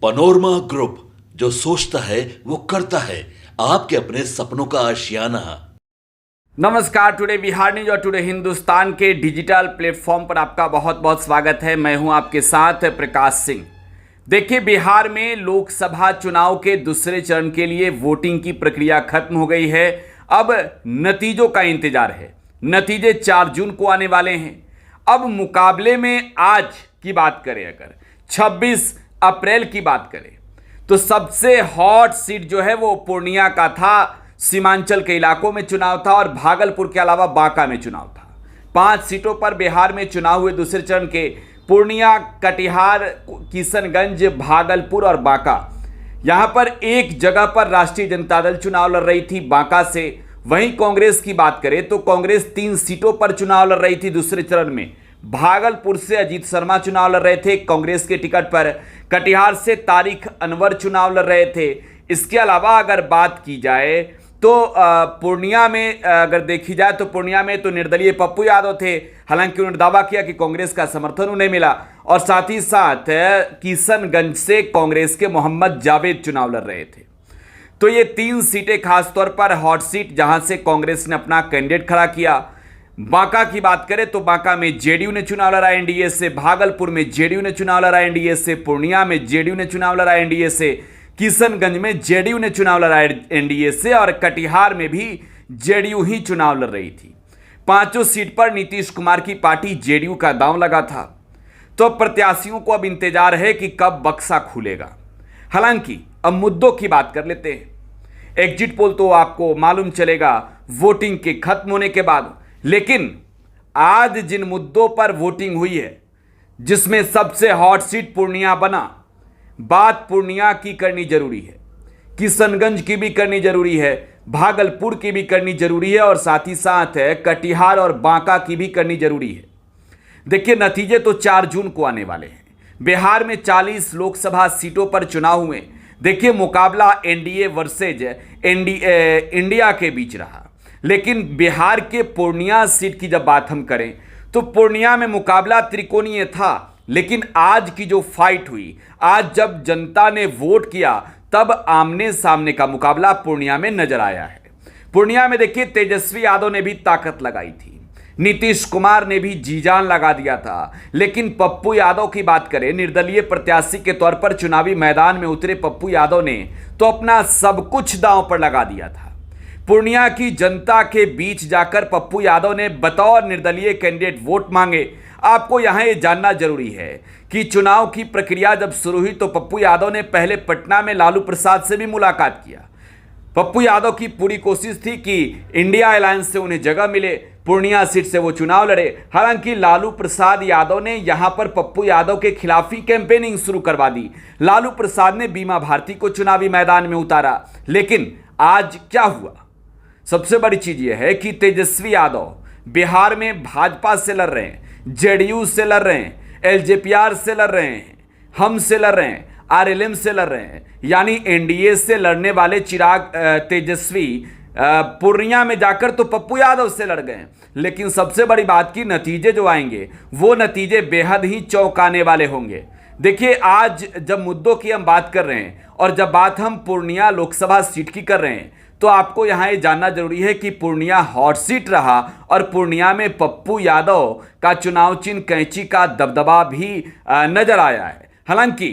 Panorama group, जो सोचता है वो करता है। आपके अपने सपनों का आशियाना। नमस्कार। टुडे बिहार न्यूज और टुडे हिंदुस्तान के डिजिटल प्लेटफॉर्म पर आपका बहुत बहुत स्वागत है। मैं हूं आपके साथ प्रकाश सिंह। देखिए, बिहार में लोकसभा चुनाव के दूसरे चरण के लिए वोटिंग की प्रक्रिया खत्म हो गई है। अब नतीजों का इंतजार है। नतीजे 4 जून को आने वाले हैं। अब मुकाबले में आज की बात करें, अगर 26 अप्रैल की बात करें, तो सबसे हॉट सीट जो है वो पूर्णिया का था। सीमांचल के इलाकों में चुनाव था और भागलपुर के अलावा बांका में चुनाव था। 5 सीटों पर बिहार में चुनाव हुए दूसरे चरण के। पूर्णिया, कटिहार, किशनगंज, भागलपुर और बांका। यहां पर एक जगह पर राष्ट्रीय जनता दल चुनाव लड़ रही थी, बांका से। वहीं कांग्रेस की बात करें तो कांग्रेस 3 सीटों पर चुनाव लड़ रही थी दूसरे चरण में। भागलपुर से अजीत शर्मा चुनाव लड़ रहे थे कांग्रेस के टिकट पर। कटिहार से तारिक अनवर चुनाव लड़ रहे थे। इसके अलावा अगर बात की जाए तो पूर्णिया में अगर देखी जाए तो पूर्णिया में तो निर्दलीय पप्पू यादव थे। हालांकि उन्होंने दावा किया कि कांग्रेस का समर्थन उन्हें मिला। और साथ ही साथ किशनगंज से कांग्रेस के मोहम्मद जावेद चुनाव लड़ रहे थे। तो ये 3 सीटें खासतौर पर हॉट सीट, जहां से कांग्रेस ने अपना कैंडिडेट खड़ा किया। बांका की बात करें तो बांका में जेडीयू ने चुनाव लड़ा एनडीए से। भागलपुर में जेडीयू ने चुनाव लड़ा एनडीए से। पूर्णिया में जेडीयू ने चुनाव लड़ा एनडीए से। किशनगंज में जेडीयू ने चुनाव लड़ा एनडीए से। और कटिहार में भी जेडीयू ही चुनाव लड़ रही थी। 5 सीट पर नीतीश कुमार की पार्टी जेडीयू का दांव लगा था। तो प्रत्याशियों को अब इंतजार है कि कब बक्सा खुलेगा। हालांकि अब मुद्दों की बात कर लेते हैं। एग्जिट पोल तो आपको मालूम चलेगा वोटिंग के खत्म होने के बाद। लेकिन आज जिन मुद्दों पर वोटिंग हुई है, जिसमें सबसे हॉट सीट पूर्णिया बना, बात पूर्णिया की करनी जरूरी है, किशनगंज की भी करनी जरूरी है, भागलपुर की भी करनी जरूरी है और साथ ही साथ है कटिहार और बांका की भी करनी जरूरी है। देखिए, नतीजे तो 4 जून को आने वाले हैं। बिहार में 40 लोकसभा सीटों पर चुनाव हुए। देखिए, मुकाबला एनडीए वर्सेज इंडिया के बीच रहा। लेकिन बिहार के पूर्णिया सीट की जब बात हम करें तो पूर्णिया में मुकाबला त्रिकोणीय था। लेकिन आज की जो फाइट हुई, आज जब जनता ने वोट किया, तब आमने सामने का मुकाबला पूर्णिया में नजर आया है। पूर्णिया में देखिए, तेजस्वी यादव ने भी ताकत लगाई थी, नीतीश कुमार ने भी जी जान लगा दिया था। लेकिन पप्पू यादव की बात करें, निर्दलीय प्रत्याशी के तौर पर चुनावी मैदान में उतरे पप्पू यादव ने तो अपना सब कुछ दांव पर लगा दिया था। पूर्णिया की जनता के बीच जाकर पप्पू यादव ने बतौर निर्दलीय कैंडिडेट वोट मांगे। आपको यहां यह जानना जरूरी है कि चुनाव की प्रक्रिया जब शुरू हुई तो पप्पू यादव ने पहले पटना में लालू प्रसाद से भी मुलाकात किया। पप्पू यादव की पूरी कोशिश थी कि इंडिया अलायंस से उन्हें जगह मिले, पूर्णिया सीट से वो चुनाव लड़े। हालांकि लालू प्रसाद यादव ने यहां पर पप्पू यादव के खिलाफ ही कैंपेनिंग शुरू करवा दी। लालू प्रसाद ने बीमा भारती को चुनावी मैदान में उतारा। लेकिन आज क्या हुआ? सबसे बड़ी चीज यह है कि तेजस्वी यादव बिहार में भाजपा से लड़ रहे हैं, जेडीयू से लड़ रहे हैं, एलजेपीआर से लड़ रहे हैं, हम से लड़ रहे हैं, आरएलएम से लड़ रहे हैं। यानी एनडीए से लड़ने वाले चिराग तेजस्वी पूर्णिया में जाकर तो पप्पू यादव से लड़ गए। लेकिन सबसे बड़ी बात की नतीजे जो आएंगे वो नतीजे बेहद ही चौंकाने वाले होंगे। देखिए, आज जब मुद्दों की हम बात कर रहे हैं और जब बात हम पूर्णिया लोकसभा सीट की कर रहे हैं, तो आपको यहां ये जानना जरूरी है कि पूर्णिया हॉट सीट रहा और पूर्णिया में पप्पू यादव का चुनाव चिन्ह कैंची का दबदबा भी नजर आया है। हालांकि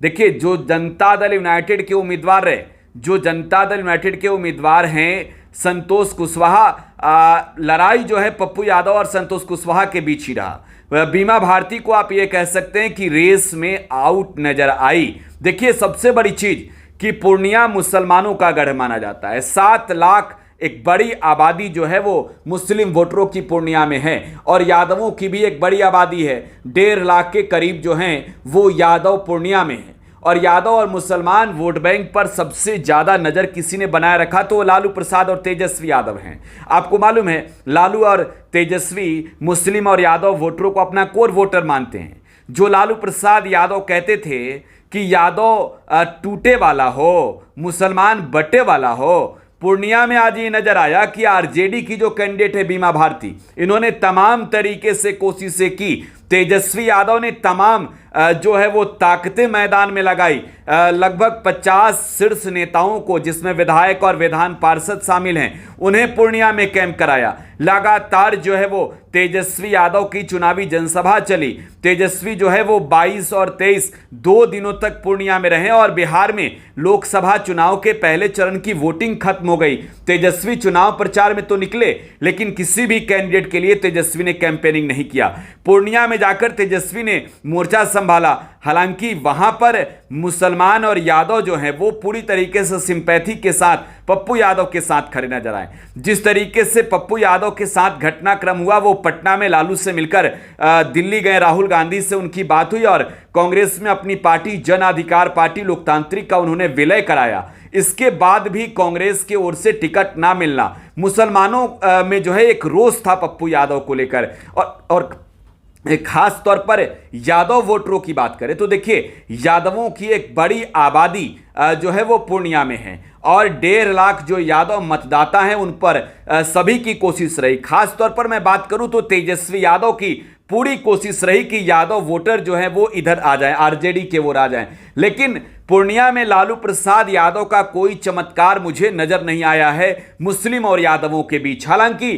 देखिए, जो जनता दल यूनाइटेड के उम्मीदवार रहे, जो जनता दल यूनाइटेड के उम्मीदवार हैं संतोष कुशवाहा, लड़ाई जो है पप्पू यादव और संतोष कुशवाहा के बीच ही रहा। बीमा भारती को आप ये कह सकते हैं कि रेस में आउट नजर आई। देखिए, सबसे बड़ी चीज कि पूर्णिया मुसलमानों का गढ़ माना जाता है। 7 लाख एक बड़ी आबादी जो है वो मुस्लिम वोटरों की पूर्णिया में है और यादवों की भी एक बड़ी आबादी है। 1.5 लाख के करीब जो हैं वो यादव पूर्णिया में है। और यादव और मुसलमान वोट बैंक पर सबसे ज्यादा नजर किसी ने बनाए रखा तो लालू प्रसाद और तेजस्वी यादव हैं। आपको मालूम है, लालू और तेजस्वी मुस्लिम और यादव वोटरों को अपना कोर वोटर मानते हैं। जो लालू प्रसाद यादव कहते थे कि यादव टूटे वाला हो, मुसलमान बटे वाला हो, पूर्णिया में आज ये नजर आया कि आरजेडी की जो कैंडिडेट है बीमा भारती, इन्होंने तमाम तरीके से कोशिशें की। तेजस्वी यादव ने तमाम जो है वो ताकतें मैदान में लगाई। लगभग 50 शीर्ष नेताओं को, जिसमें विधायक और विधान पार्षद शामिल हैं, उन्हें पूर्णिया में कैंप कराया। लगातार जो है वो तेजस्वी यादव की चुनावी जनसभा चली। तेजस्वी जो है वो 22 और 23 2 दिनों तक पूर्णिया में रहे और बिहार में लोकसभा चुनाव के पहले चरण की वोटिंग खत्म हो गई। तेजस्वी चुनाव प्रचार में तो निकले, लेकिन किसी भी कैंडिडेट के लिए तेजस्वी ने कैंपेनिंग नहीं किया। पूर्णिया में जाकर तेजस्वी ने मोर्चा संभाला। हालांकि वहां पर मुसलमान और यादव जो हैं वो पूरी तरीके से सिंपैथी के साथ पप्पू यादव के साथ खड़े नजर आए। जिस तरीके से पप्पू यादव के साथ घटनाक्रम हुआ, वो पटना में लालू से मिलकर दिल्ली गए, राहुल गांधी से उनकी बात हुई और कांग्रेस में अपनी पार्टी जन अधिकार पार्टी लोकतांत्रिक का उन्होंने विलय कराया। इसके बाद भी कांग्रेस की ओर से टिकट ना मिलना, मुसलमानों में जो है एक रोष था पप्पू यादव को लेकर। और खास तौर पर यादव वोटरों की बात करें तो देखिए, यादवों की एक बड़ी आबादी जो है वो पूर्णिया में है और 1.5 लाख जो यादव मतदाता हैं उन पर सभी की कोशिश रही। खास तौर पर मैं बात करूं तो तेजस्वी यादव की पूरी कोशिश रही कि यादव वोटर जो है वो इधर आ जाएं, आरजेडी के वो आ जाएं। लेकिन पूर्णिया में लालू प्रसाद यादव का कोई चमत्कार मुझे नजर नहीं आया है मुस्लिम और यादवों के बीच। हालांकि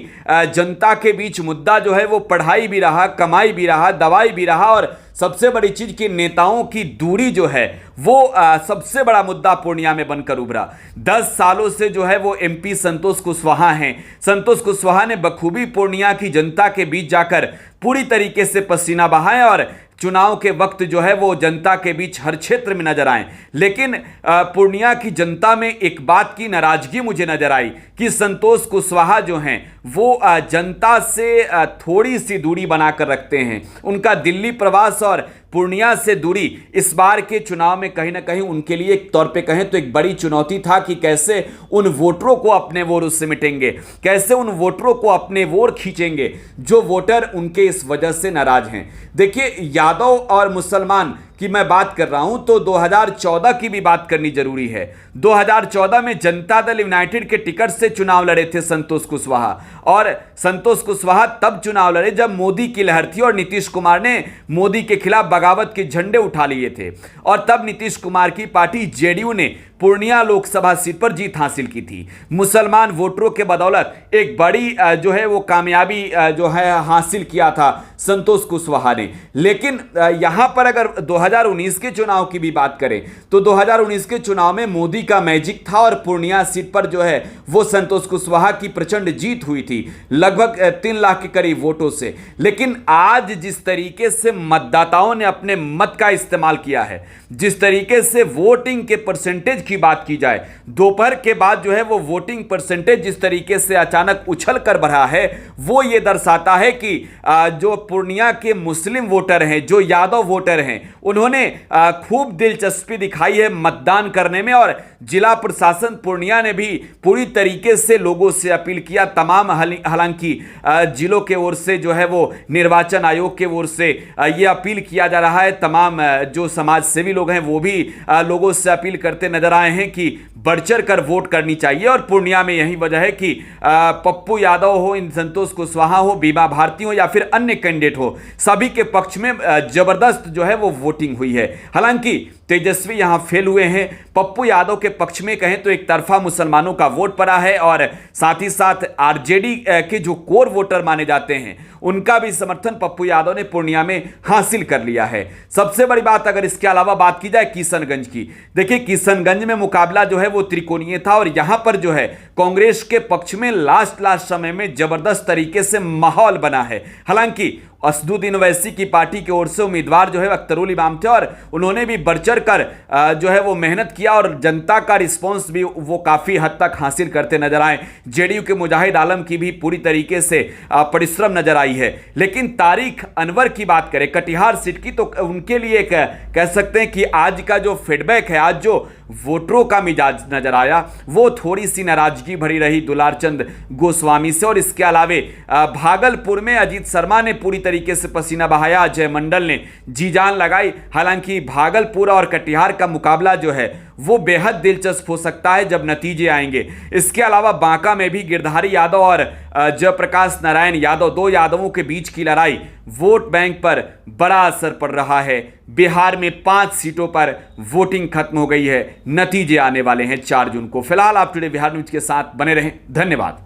जनता के बीच मुद्दा जो है वो पढ़ाई भी रहा, कमाई भी रहा, दवाई भी रहा और सबसे बड़ी चीज कि नेताओं की दूरी जो है वो सबसे बड़ा मुद्दा पूर्णिया में बनकर उभरा। 10 सालों से जो है वो एमपी संतोष कुशवाहा हैं। संतोष कुशवाहा ने बखूबी पूर्णिया की जनता के बीच जाकर पूरी तरीके से पसीना बहाया और चुनाव के वक्त जो है वो जनता के बीच हर क्षेत्र में नजर आए। लेकिन पूर्णिया की जनता में एक बात की नाराजगी मुझे नजर आई कि संतोष कुशवाहा जो हैं वो जनता से थोड़ी सी दूरी बनाकर रखते हैं। उनका दिल्ली प्रवास और पूर्णिया से दूरी इस बार के चुनाव में कहीं ना कहीं उनके लिए एक तौर पे कहें तो एक बड़ी चुनौती था कि कैसे उन वोटरों को अपने वोर से मिटेंगे, कैसे उन वोटरों को अपने वोर खींचेंगे जो वोटर उनके इस वजह से नाराज हैं। देखिए, यादव और मुसलमान की मैं बात कर रहा हूं तो 2014 की भी बात करनी जरूरी है। 2014 में जनता दल यूनाइटेड के टिकट से चुनाव लड़े थे संतोष कुशवाहा और संतोष कुशवाहा तब चुनाव लड़े जब मोदी की लहर थी और नीतीश कुमार ने मोदी के खिलाफ बगावत के झंडे उठा लिए थे और तब नीतीश कुमार की पार्टी जेडीयू ने पूर्णिया लोकसभा सीट पर जीत हासिल की थी। मुसलमान वोटरों के बदौलत एक बड़ी जो है वो कामयाबी जो है हासिल किया था संतोष कुशवाहा ने। लेकिन यहां पर अगर 2019 के चुनाव की भी बात करें तो 2019 के चुनाव में मोदी का मैजिक था और पूर्णिया सीट पर जो है वो संतोष कुशवाहा की प्रचंड जीत हुई थी लगभग 3 लाख के करीब वोटों से। लेकिन आज जिस तरीके से मतदाताओं ने अपने मत का इस्तेमाल किया है, जिस तरीके से वोटिंग के परसेंटेज की बात की जाए, दोपहर के बाद जो है वो वोटिंग परसेंटेज जिस तरीके से अचानक उछल कर बढ़ा है, वो ये दर्शाता है कि जो पूर्णिया के मुस्लिम वोटर हैं, जो यादव वोटर हैं, उन्होंने खूब दिलचस्पी दिखाई है मतदान करने में और जिला प्रशासन पूर्णिया ने भी पूरी तरीके से लोगों से अपील किया। तमाम हालांकि जिलों के ओर से जो है वो निर्वाचन आयोग के ओर से ये अपील किया जा रहा है। तमाम जो समाज सेवी लोग हैं वो भी लोगों से अपील करते नजर आए हैं कि बढ़ चढ़ कर वोट करनी चाहिए और पूर्णिया में यही वजह है कि पप्पू यादव हो, इन संतोष कुशवाहा हो, बीमा भारती हो या फिर अन्य कैंडिडेट हो, सभी के पक्ष में जबरदस्त जो है वो वोटिंग हुई है। हालांकि तेजस्वी यहां फेल हुए हैं। पप्पू यादव के पक्ष में कहें तो एक तरफा मुसलमानों का वोट पड़ा है और साथ ही साथ आरजेडी के जो कोर वोटर माने जाते हैं उनका भी समर्थन पप्पू यादव ने पूर्णिया में हासिल कर लिया है। सबसे बड़ी बात अगर इसके अलावा बात की जाए किशनगंज की, देखिए किशनगंज में मुकाबला जो है वो त्रिकोणीय था और यहां पर जो है कांग्रेस के पक्ष में लास्ट समय में जबरदस्त तरीके से माहौल बना है। हालांकि असदुद्दीन ओवैसी की पार्टी की ओर से उम्मीदवार जो है अख्तरुल इमाम थे और उन्होंने भी बढ़ चढ़ कर जो है वो मेहनत किया और जनता का रिस्पांस भी वो काफी हद तक हासिल करते नजर आए। जेडीयू के मुजाहिद आलम की भी पूरी तरीके से परिश्रम नजर आई है। लेकिन तारिक अनवर की बात करें कटिहार सीट की, तो उनके लिए कह सकते हैं कि आज का जो फीडबैक है, आज जो वोटरों का मिजाज नजर आया वो थोड़ी सी नाराजगी भरी रही दुलारचंद गोस्वामी से। और इसके अलावे भागलपुर में अजीत शर्मा ने पूरी तरीके से पसीना बहाया। अजय मंडल ने जी जान लगाई। हालांकि भागलपुर और कटिहार का मुकाबला जो है वो बेहद दिलचस्प हो सकता है जब नतीजे आएंगे। इसके अलावा बांका में भी गिरधारी यादव और जयप्रकाश नारायण यादव, दो यादवों के बीच की लड़ाई वोट बैंक पर बड़ा असर पड़ रहा है। बिहार में 5 सीटों पर वोटिंग खत्म हो गई है। नतीजे आने वाले हैं 4 जून को। फिलहाल आप टुडे बिहार न्यूज के साथ बने रहें। धन्यवाद।